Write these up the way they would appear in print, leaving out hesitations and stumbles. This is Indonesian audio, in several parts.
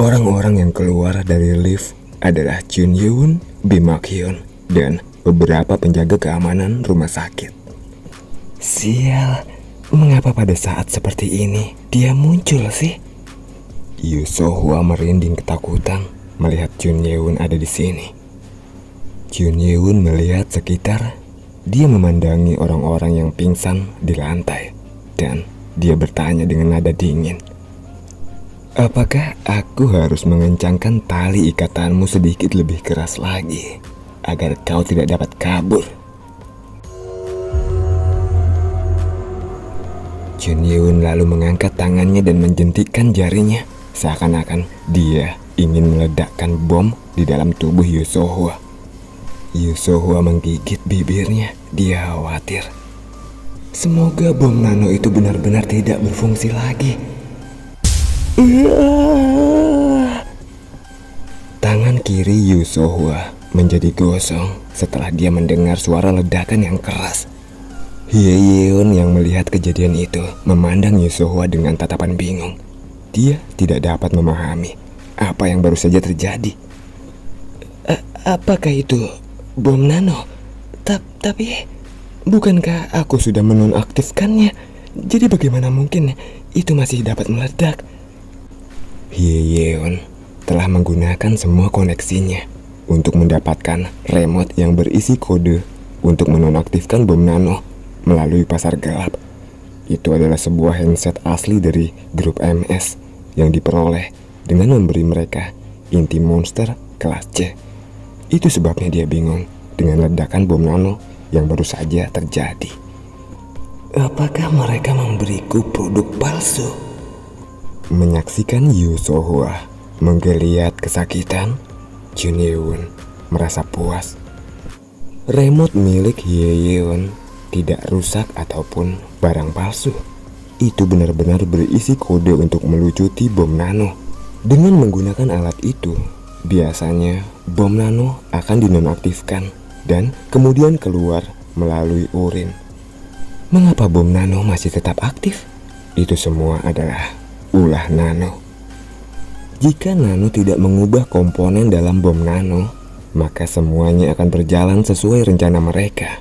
Orang-orang yang keluar dari lift adalah Jun Yeun, Bim Mak Hyun, dan beberapa penjaga keamanan rumah sakit. Sial, mengapa pada saat seperti ini dia muncul sih? Yoo So-hwa merinding ketakutan melihat Jun Yeun ada di sini. Jun Yeun melihat sekitar. Dia memandangi orang-orang yang pingsan di lantai, dan dia bertanya dengan nada dingin. Apakah aku harus mengencangkan tali ikatanmu sedikit lebih keras lagi, agar kau tidak dapat kabur? Jun Yeun lalu mengangkat tangannya dan menjentikkan jarinya, seakan-akan dia ingin meledakkan bom di dalam tubuh Yoo So-hwa. Yoo So-hwa menggigit bibirnya. Dia khawatir. Semoga bom nano itu benar-benar tidak berfungsi lagi. Tangan kiri Yoo So-hwa menjadi gosong setelah dia mendengar suara ledakan yang keras. Hye Yeon yang melihat kejadian itu memandang Yoo So-hwa dengan tatapan bingung. Dia tidak dapat memahami apa yang baru saja terjadi. Apakah itu bom nano? Tapi bukankah aku sudah menonaktifkannya? Jadi bagaimana mungkin itu masih dapat meledak? Hye Yeon telah menggunakan semua koneksinya untuk mendapatkan remote yang berisi kode untuk menonaktifkan bom nano melalui pasar gelap. Itu adalah sebuah handset asli dari grup MS yang diperoleh dengan memberi mereka inti monster kelas C. Itu sebabnya dia bingung dengan ledakan bom nano yang baru saja terjadi. Apakah mereka memberiku produk palsu? Menyaksikan Yoo So-hwa menggeliat kesakitan, Jun Yeun merasa puas. Remote milik Hye Yeon tidak rusak ataupun barang palsu. Itu benar-benar berisi kode untuk melucuti bom nano. Dengan menggunakan alat itu, biasanya bom nano akan dinonaktifkan dan kemudian keluar melalui urin. Mengapa bom nano masih tetap aktif? Itu semua adalah ulah nano. Jika nano tidak mengubah komponen dalam bom nano, maka semuanya akan berjalan sesuai rencana mereka.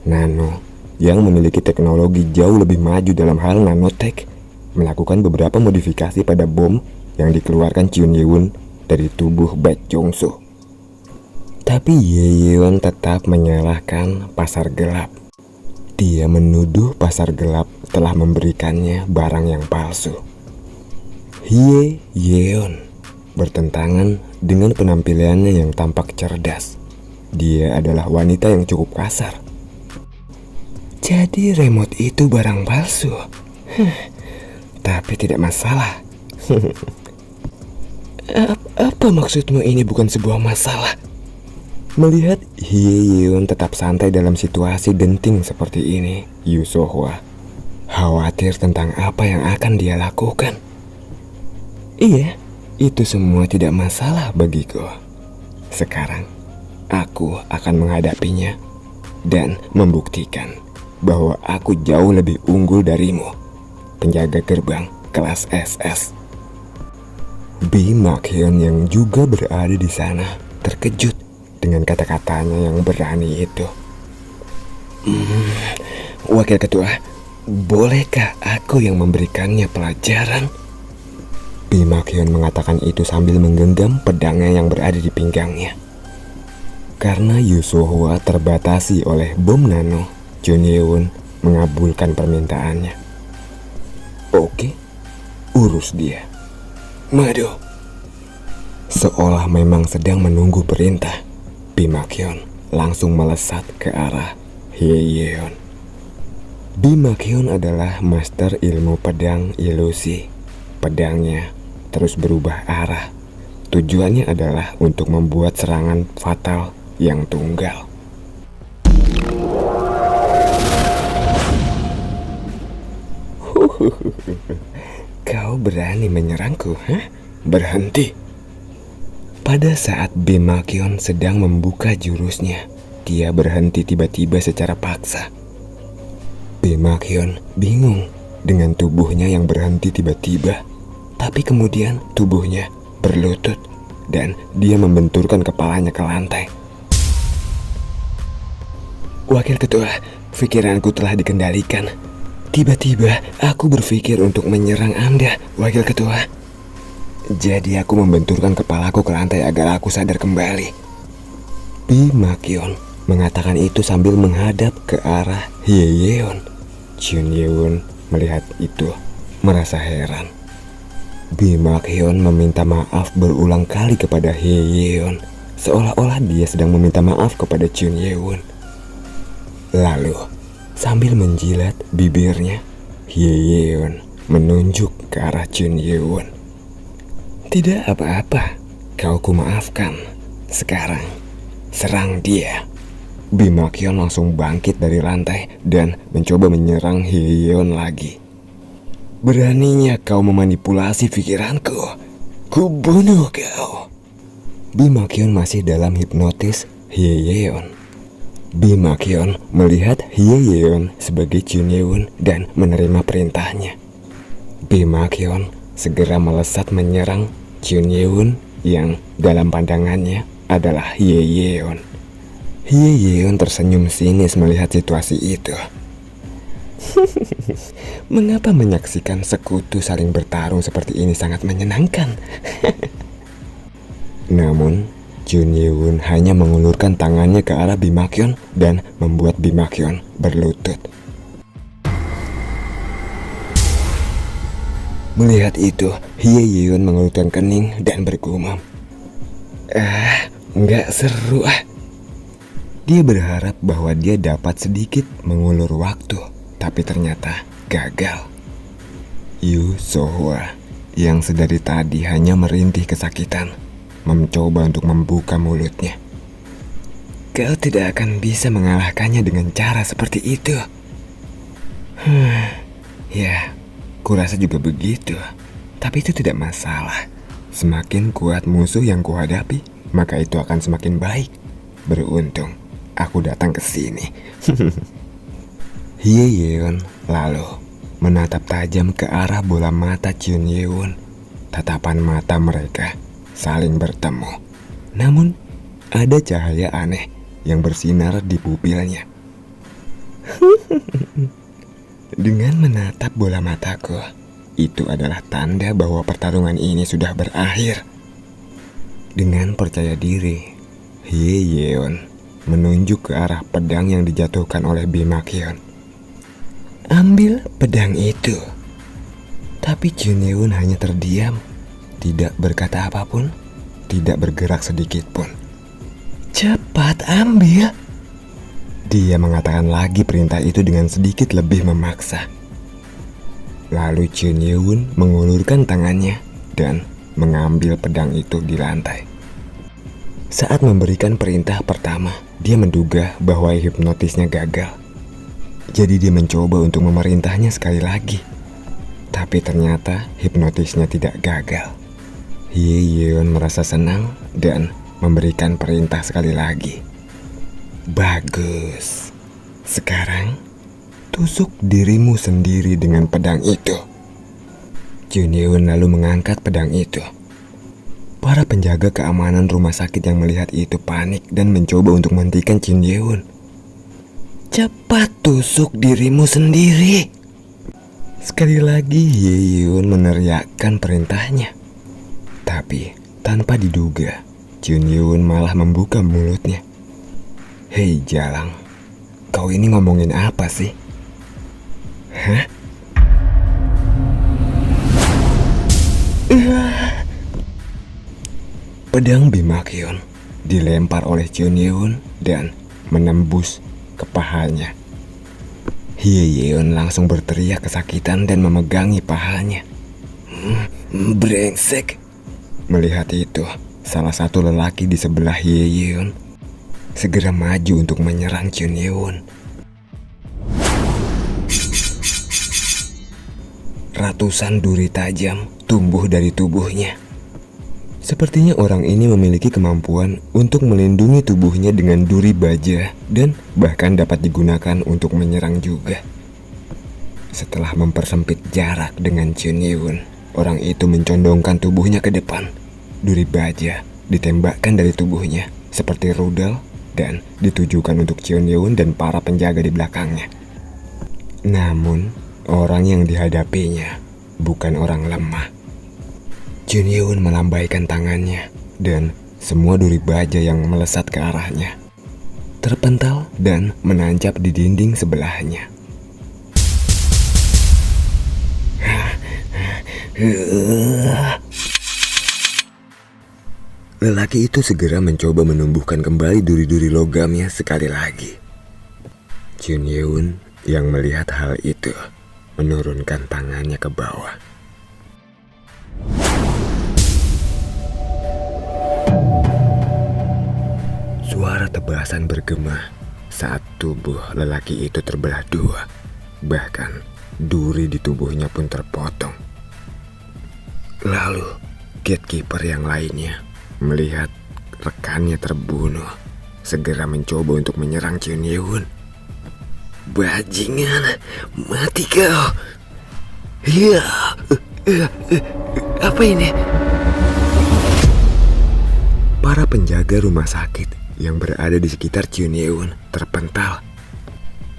Nano yang memiliki teknologi jauh lebih maju dalam hal nanotech melakukan beberapa modifikasi pada bom yang dikeluarkan Jun Yeun dari tubuh Baek Jong-soo. Tapi Hye Yeon tetap menyalahkan pasar gelap. Dia menuduh pasar gelap telah memberikannya barang yang palsu. Hye Yeon bertentangan dengan penampilannya yang tampak cerdas. Dia adalah wanita yang cukup kasar. Jadi remote itu barang palsu. Tapi tidak masalah. Apa maksudmu ini bukan sebuah masalah? Melihat Hye Yeon tetap santai dalam situasi genting seperti ini, Yoo So-hwa khawatir tentang apa yang akan dia lakukan. Iya, itu semua tidak masalah bagiku. Sekarang, aku akan menghadapinya dan membuktikan bahwa aku jauh lebih unggul darimu, penjaga gerbang kelas SS. Bim Mak Hyun yang juga berada di sana terkejut dengan kata-katanya yang berani itu. Wakil ketua, bolehkah aku yang memberikannya pelajaran? Bim Mak Hyun mengatakan itu sambil menggenggam pedangnya yang berada di pinggangnya. Karena Yoo So-hwa terbatasi oleh bom nano, Jun Yeun mengabulkan permintaannya. Oke, urus dia. Madu. Seolah memang sedang menunggu perintah, Bim Mak Hyun langsung melesat ke arah Hye Yeon. Bim Mak Hyun adalah master ilmu pedang ilusi. Pedangnya terus berubah arah. Tujuannya adalah untuk membuat serangan fatal yang tunggal. Kau berani menyerangku, hah? Berhenti. Pada saat Bim Mak Hyun sedang membuka jurusnya, dia berhenti tiba-tiba secara paksa. Bim Mak Hyun bingung dengan tubuhnya yang berhenti tiba-tiba. Tapi kemudian tubuhnya berlutut, dan dia membenturkan kepalanya ke lantai. Wakil Ketua, pikiranku telah dikendalikan. Tiba-tiba aku berpikir untuk menyerang Anda, Wakil Ketua. Jadi aku membenturkan kepalaku ke lantai agar aku sadar kembali. Pi Makyeon mengatakan itu sambil menghadap ke arah Hye Yeon. Chun Ye-won melihat itu merasa heran. Pi Makyeon meminta maaf berulang kali kepada Hye Yeon, seolah-olah dia sedang meminta maaf kepada Chun Ye-won. Lalu sambil menjilat bibirnya, Hye Yeon menunjuk ke arah Chun Ye-won. Tidak apa-apa, kau kumaafkan. Sekarang serang dia. Pi Makyeon langsung bangkit dari lantai dan mencoba menyerang Hye Yeon lagi. Beraninya kau memanipulasi pikiranku. Kubunuh kau. Pi Makyeon masih dalam hipnotis Hye Yeon. Pi Makyeon melihat Hye Yeon sebagai Chun Ye-won dan menerima perintahnya. Pi Makyeon segera melesat menyerang Chun Ye-won yang dalam pandangannya adalah Hye Yeon. Hye Yeon tersenyum sinis melihat situasi itu. Mengapa menyaksikan sekutu saling bertarung seperti ini sangat menyenangkan? Namun Chun Ye-won hanya mengulurkan tangannya ke arah Pi Makyeon dan membuat Pi Makyeon berlutut. Melihat itu, Hye Yeon mengelutkan kening dan bergumam. Nggak seru ah. Dia berharap bahwa dia dapat sedikit mengulur waktu, tapi ternyata gagal. Yu So-hwa yang sedari tadi hanya merintih kesakitan, mencoba untuk membuka mulutnya. Kau tidak akan bisa mengalahkannya dengan cara seperti itu. Ya, kurasa juga begitu. Tapi itu tidak masalah. Semakin kuat musuh yang kuhadapi, maka itu akan semakin baik. Beruntung aku datang ke sini. Hye Yeon lalu menatap tajam ke arah bola mata Chun Ye-won. Tatapan mata mereka saling bertemu. Namun ada cahaya aneh yang bersinar di pupilnya. Dengan menatap bola mataku, itu adalah tanda bahwa pertarungan ini sudah berakhir. Dengan percaya diri, Hye Yeon menunjuk ke arah pedang yang dijatuhkan oleh Pi Makyeon. Ambil pedang itu. Tapi Chun Ye-won hanya terdiam, tidak berkata apapun, tidak bergerak sedikit pun. Cepat ambil. Dia mengatakan lagi perintah itu dengan sedikit lebih memaksa. Lalu Chun Ye-won mengulurkan tangannya dan mengambil pedang itu di lantai. Saat memberikan perintah pertama, dia menduga bahwa hipnotisnya gagal. Jadi dia mencoba untuk memerintahnya sekali lagi. Tapi ternyata hipnotisnya tidak gagal. Hye Yeon merasa senang dan memberikan perintah sekali lagi. Bagus. Sekarang tusuk dirimu sendiri dengan pedang itu. Chun Ye-won lalu mengangkat pedang itu. Para penjaga keamanan rumah sakit yang melihat itu panik dan mencoba untuk menghentikan Chun Ye-won. Cepat tusuk dirimu sendiri. Sekali lagi Hye Yeon meneriakkan perintahnya. Tapi tanpa diduga, Chun Ye-won malah membuka mulutnya. Hei Jalang, kau ini ngomongin apa sih? Hah? Pedang Pi Makyeon dilempar oleh Chun Ye-won dan menembus ke pahanya. Hye Yeon langsung berteriak kesakitan dan memegangi pahanya. Brengsek. Melihat itu, salah satu lelaki di sebelah Hye Yeon segera maju untuk menyerang Chun Ye-won. Ratusan duri tajam tumbuh dari tubuhnya. Sepertinya orang ini memiliki kemampuan untuk melindungi tubuhnya dengan duri baja dan bahkan dapat digunakan untuk menyerang juga. Setelah mempersempit jarak dengan Chun Ye-won, orang itu mencondongkan tubuhnya ke depan. duri baja ditembakkan dari tubuhnya seperti rudal dan ditujukan untuk Cheon Yeon dan para penjaga di belakangnya. Namun, orang yang dihadapinya bukan orang lemah. Cheon Yeon melambaikan tangannya dan semua duri baja yang melesat ke arahnya terpental dan menancap di dinding sebelahnya. Lelaki itu segera mencoba menumbuhkan kembali duri-duri logamnya sekali lagi. Cheon Yeon yang melihat hal itu menurunkan tangannya ke bawah. Suara tebasan bergema saat tubuh lelaki itu terbelah dua. Bahkan duri di tubuhnya pun terpotong. Lalu gatekeeper yang lainnya melihat rekannya terbunuh, segera mencoba untuk menyerang Cheon Yeon. Bajingan, mati kau! Iya, apa ini? Para penjaga rumah sakit yang berada di sekitar Cheon Yeon terpental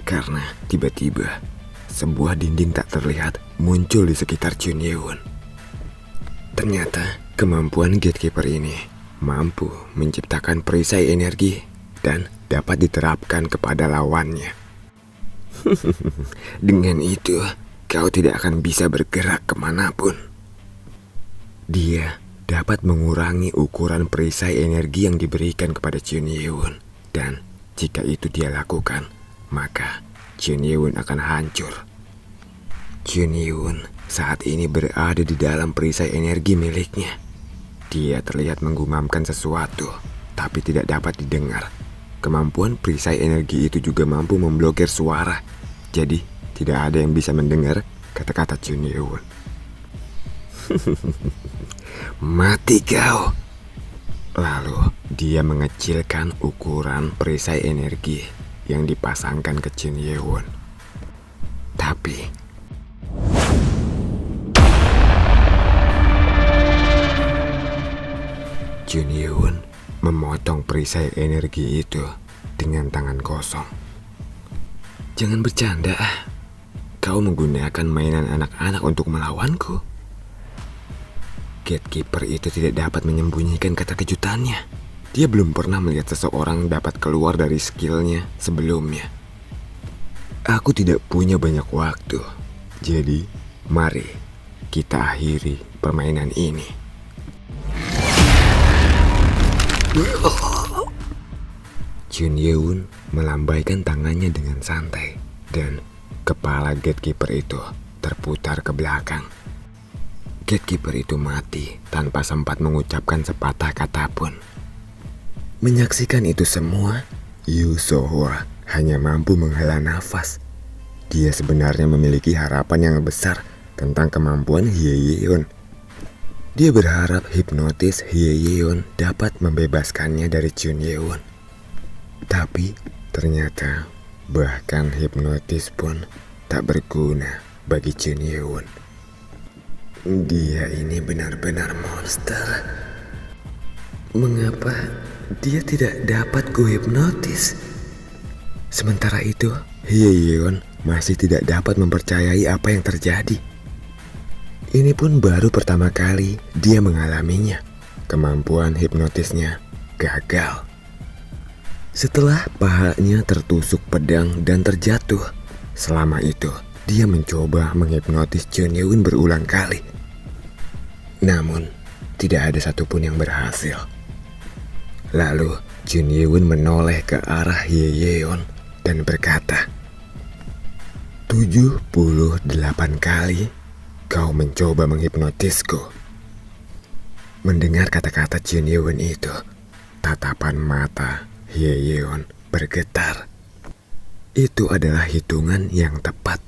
karena tiba-tiba sebuah dinding tak terlihat muncul di sekitar Cheon Yeon. Ternyata kemampuan gatekeeper ini mampu menciptakan perisai energi dan dapat diterapkan kepada lawannya. Dengan itu, kau tidak akan bisa bergerak kemanapun. Dia dapat mengurangi ukuran perisai energi yang diberikan kepada Cheon Yeon. Dan jika itu dia lakukan, maka Cheon Yeon akan hancur. Cheon Yeon saat ini berada di dalam perisai energi miliknya. Dia terlihat menggumamkan sesuatu, tapi tidak dapat didengar. Kemampuan perisai energi itu juga mampu memblokir suara. Jadi, tidak ada yang bisa mendengar kata-kata Cheon Yeon. Mati kau! Lalu, dia mengecilkan ukuran perisai energi yang dipasangkan ke Cheon Yeon. Tapi Cheon Yeon memotong perisai energi itu dengan tangan kosong. Jangan bercanda, kau menggunakan mainan anak-anak untuk melawanku. Gatekeeper itu tidak dapat menyembunyikan kata kejutannya. Dia belum pernah melihat seseorang dapat keluar dari skillnya sebelumnya. Aku tidak punya banyak waktu, jadi mari kita akhiri permainan ini. Cheon Yeon melambaikan tangannya dengan santai dan kepala gatekeeper itu terputar ke belakang. Gatekeeper itu mati tanpa sempat mengucapkan sepatah kata pun. Menyaksikan itu semua, Yu So-hwa hanya mampu menghela nafas. Dia sebenarnya memiliki harapan yang besar tentang kemampuan Hye Yeon. Dia berharap hipnotis Hye Yeon dapat membebaskannya dari Cheon Yeon. Tapi ternyata bahkan hipnotis pun tak berguna bagi Cheon Yeon. Dia ini benar-benar monster. Mengapa dia tidak dapat kuhipnotis? Sementara itu, Hye Yeon masih tidak dapat mempercayai apa yang terjadi. Ini pun baru pertama kali dia mengalaminya. Kemampuan hipnotisnya gagal. Setelah pahanya tertusuk pedang dan terjatuh, selama itu dia mencoba menghipnotis Cheon Yeon berulang kali. Namun, tidak ada satupun yang berhasil. Lalu, Cheon Yeon menoleh ke arah Hye Yeon dan berkata, 78 kali kau mencoba menghipnotisku. Mendengar kata-kata Cheon Yeon itu, tatapan mata Hye Yeon bergetar. Itu adalah hitungan yang tepat.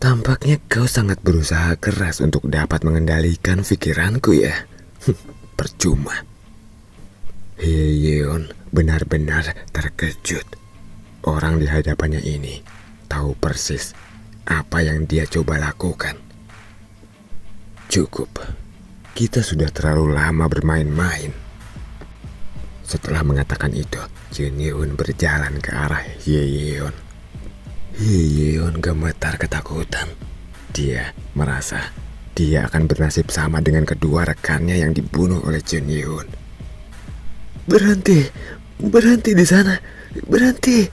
Tampaknya kau sangat berusaha keras untuk dapat mengendalikan pikiranku ya. Percuma. Hye Yeon benar-benar terkejut. Orang di hadapannya ini tahu persis apa yang dia coba lakukan. Cukup. Kita sudah terlalu lama bermain-main. Setelah mengatakan itu, Jun Yeon berjalan ke arah Hye Yeon. Hye Yeon gemetar ketakutan. Dia merasa dia akan bernasib sama dengan kedua rekannya yang dibunuh oleh Jun Yeon. Berhenti di sana, berhenti.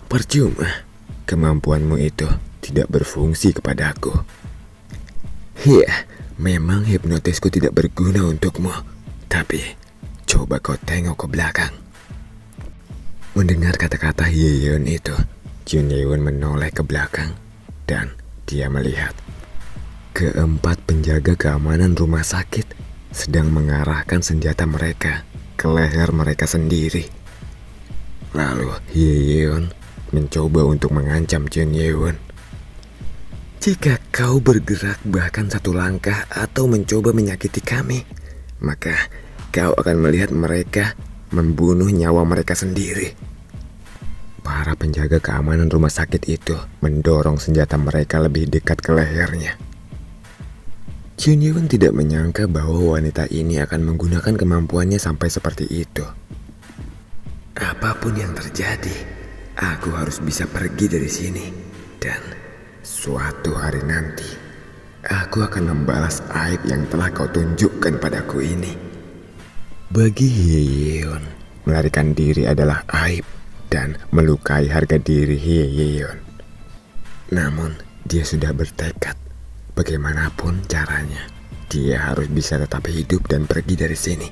Percuma, kemampuanmu itu tidak berfungsi kepadaku. Iya, memang hipnotisku tidak berguna untukmu. Tapi, coba kau tengok ke belakang. Mendengar kata-kata Hye Yeon itu, Jun Yeon menoleh ke belakang dan dia melihat keempat penjaga keamanan rumah sakit sedang mengarahkan senjata mereka ke leher mereka sendiri. Lalu Hye Yeon mencoba untuk mengancam Jun Yeon. Jika kau bergerak bahkan satu langkah atau mencoba menyakiti kami, maka kau akan melihat mereka membunuh nyawa mereka sendiri. Para penjaga keamanan rumah sakit itu mendorong senjata mereka lebih dekat ke lehernya. Jun Yeon tidak menyangka bahwa wanita ini akan menggunakan kemampuannya sampai seperti itu. Apapun yang terjadi, aku harus bisa pergi dari sini. Dan suatu hari nanti, aku akan membalas aib yang telah kau tunjukkan padaku ini. Bagi Hye Yeon, melarikan diri adalah aib dan melukai harga diri Hye Yeon. Namun, dia sudah bertekad. Bagaimanapun caranya, dia harus bisa tetap hidup dan pergi dari sini.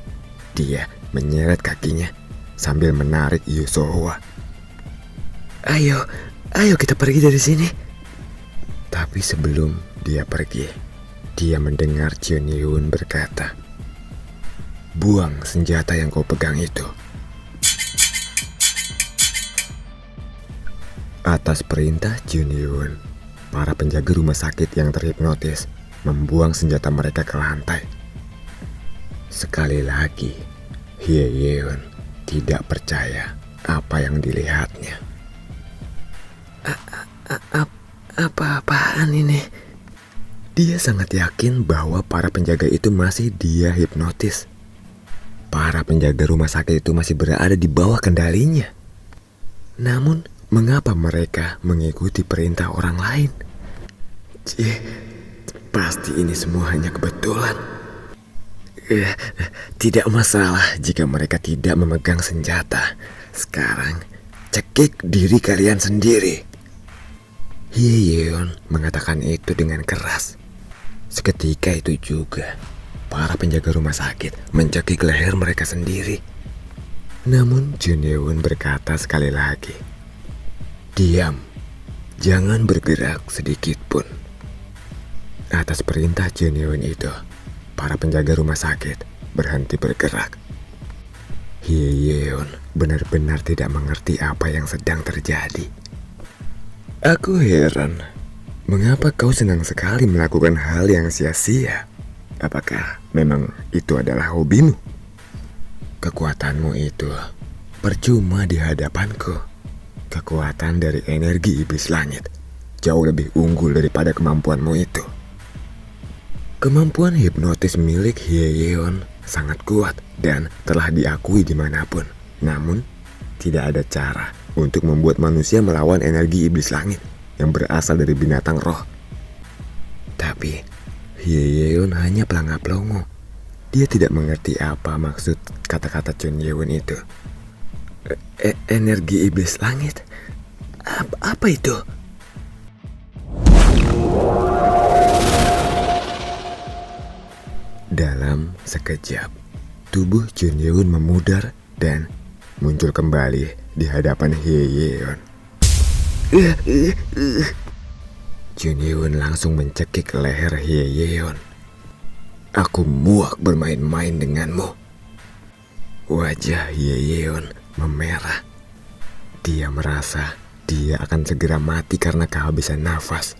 Dia menyeret kakinya sambil menarik Yoo So-hwa. Ayo kita pergi dari sini. Tapi sebelum dia pergi, dia mendengar Jun Yeon berkata, "Buang senjata yang kau pegang itu." Atas perintah Jun Yeon, para penjaga rumah sakit yang terhipnotis membuang senjata mereka ke lantai. Sekali lagi, Hye Yeon tidak percaya apa yang dilihatnya. Apa-apaan ini? Dia sangat yakin bahwa para penjaga itu masih dia hipnotis. Para penjaga rumah sakit itu masih berada di bawah kendalinya. Namun, mengapa mereka mengikuti perintah orang lain? Pasti ini semua hanya kebetulan. Tidak masalah jika mereka tidak memegang senjata. Sekarang, cekik diri kalian sendiri. Hye Yeon mengatakan itu dengan keras. Seketika itu juga, para penjaga rumah sakit mencekik leher mereka sendiri. Namun Jun Yeon berkata sekali lagi, "Diam, jangan bergerak sedikit pun." Atas perintah Jun Yeon itu, para penjaga rumah sakit berhenti bergerak. Hye Yeon benar-benar tidak mengerti apa yang sedang terjadi. Aku heran, mengapa kau senang sekali melakukan hal yang sia-sia? Apakah memang itu adalah hobimu? Kekuatanmu itu percuma di hadapanku. Kekuatan dari energi iblis langit jauh lebih unggul daripada kemampuanmu itu. Kemampuan hipnotis milik Hye Yeon sangat kuat dan telah diakui dimanapun. Namun, tidak ada cara untuk membuat manusia melawan energi iblis langit yang berasal dari binatang roh. Tapi, Hye Yeon hanya pelangap-longo. Dia tidak mengerti apa maksud kata-kata Jun Yeon itu. Energi iblis langit? Apa itu? Dalam sekejap, tubuh Jun Yeon memudar dan muncul kembali di hadapan Hye Yeon. Jun Yeon langsung mencekik leher Hye Yeon. "Aku muak bermain-main denganmu." Wajah Hye Yeon memerah. Dia merasa dia akan segera mati karena kehabisan nafas.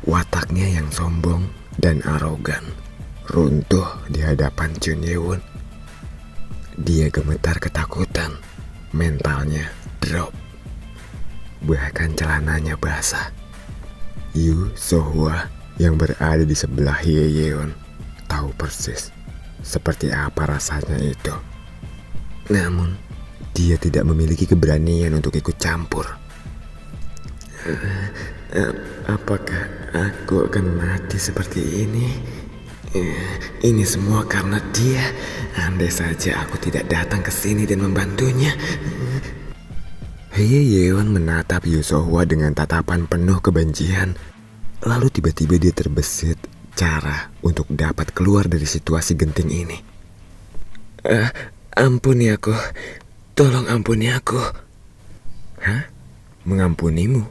Wataknya yang sombong dan arogan runtuh di hadapan Jun Yeon. Dia gemetar ketakutan, mentalnya drop. Bahkan celananya basah. Yoo So-hwa yang berada di sebelah Hye Yeon tahu persis seperti apa rasanya itu. Namun, dia tidak memiliki keberanian untuk ikut campur. Apakah aku akan mati seperti ini? Ini semua karena dia. Andai saja aku tidak datang ke sini dan membantunya. Hye Yeon menatap Yoo So-hwa dengan tatapan penuh kebencian. Lalu tiba-tiba dia terbesit cara untuk dapat keluar dari situasi genting ini. Ampuni aku. Tolong ampuni aku. Hah? Mengampunimu?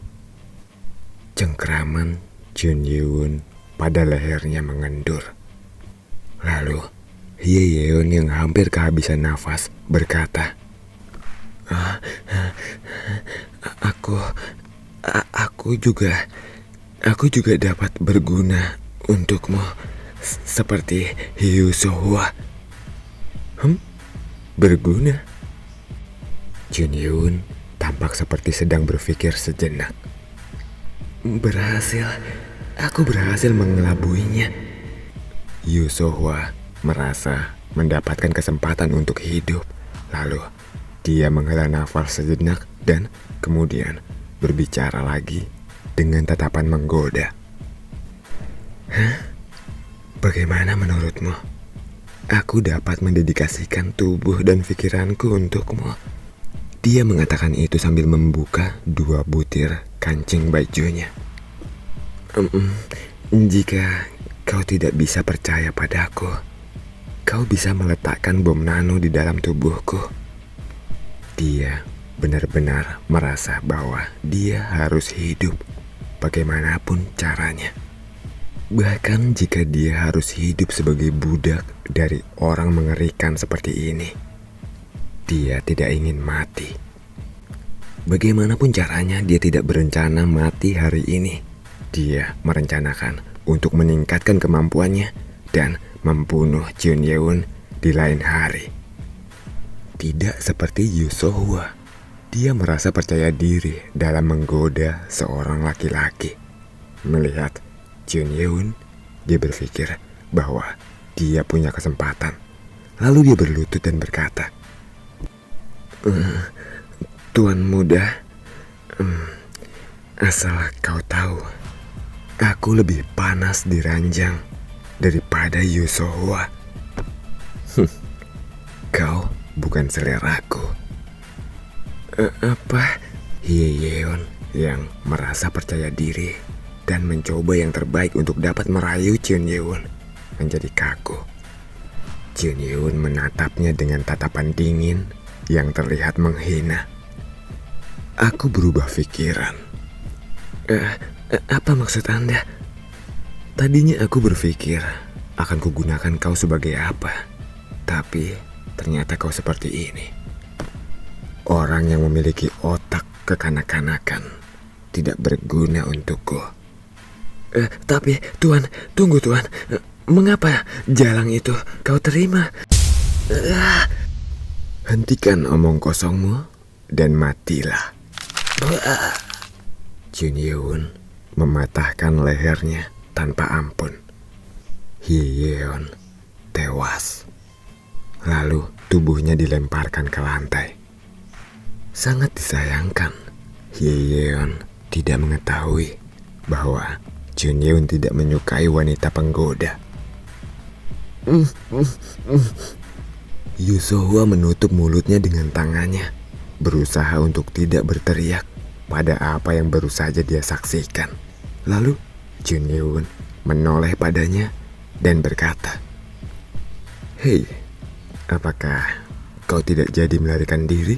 Cengkraman Jun Yeon pada lehernya mengendur. Lalu Hye Yeon yang hampir kehabisan nafas berkata, Aku juga dapat berguna untukmu seperti Yoo So-hwa. Berguna? Jun Yeon tampak seperti sedang berpikir sejenak. Aku berhasil mengelabuinya. Yoo So-hwa merasa mendapatkan kesempatan untuk hidup. Lalu dia menghela nafas sejenak dan kemudian berbicara lagi dengan tatapan menggoda. Bagaimana menurutmu? Aku dapat mendedikasikan tubuh dan pikiranku untukmu. Dia mengatakan itu sambil membuka 2 butir kancing bajunya. Jika kau tidak bisa percaya padaku, kau bisa meletakkan bom nano di dalam tubuhku. Dia benar-benar merasa bahwa dia harus hidup bagaimanapun caranya. Bahkan jika dia harus hidup sebagai budak dari orang mengerikan seperti ini, dia tidak ingin mati. Bagaimanapun caranya, dia tidak berencana mati hari ini. Dia merencanakan untuk meningkatkan kemampuannya dan membunuh Jun Yeon di lain hari. Tidak seperti Yoo So-hwa, dia merasa percaya diri dalam menggoda seorang laki-laki. Melihat Jun Yeon, dia berpikir bahwa dia punya kesempatan. Lalu dia berlutut dan berkata, Tuan muda, asal kau tahu, aku lebih panas di ranjang daripada Yoo So-hwa. Kau bukan seleraku. Apa? Hye Yeon yang merasa percaya diri dan mencoba yang terbaik untuk dapat merayu Jun Yeon menjadi kaku. Jun Yeon menatapnya dengan tatapan dingin yang terlihat menghina. Aku berubah pikiran. Apa maksud Anda? Tadinya aku berpikir akan kugunakan kau sebagai apa, tapi ternyata kau seperti ini. Orang yang memiliki otak kekanak-kanakan tidak berguna untukku. Tapi Tuan, tunggu Tuan. Mengapa jalang itu kau terima? Hentikan omong kosongmu dan matilah. Jun Yeon mematahkan lehernya tanpa ampun. Hye Yeon tewas. Lalu tubuhnya dilemparkan ke lantai. Sangat disayangkan, Hye Yeon tidak mengetahui bahwa Jun Yeon tidak menyukai wanita penggoda. Yoo So-hwa menutup mulutnya dengan tangannya, berusaha untuk tidak berteriak pada apa yang baru saja dia saksikan. Lalu Jun Yeon menoleh padanya dan berkata, Hei, apakah kau tidak jadi melarikan diri?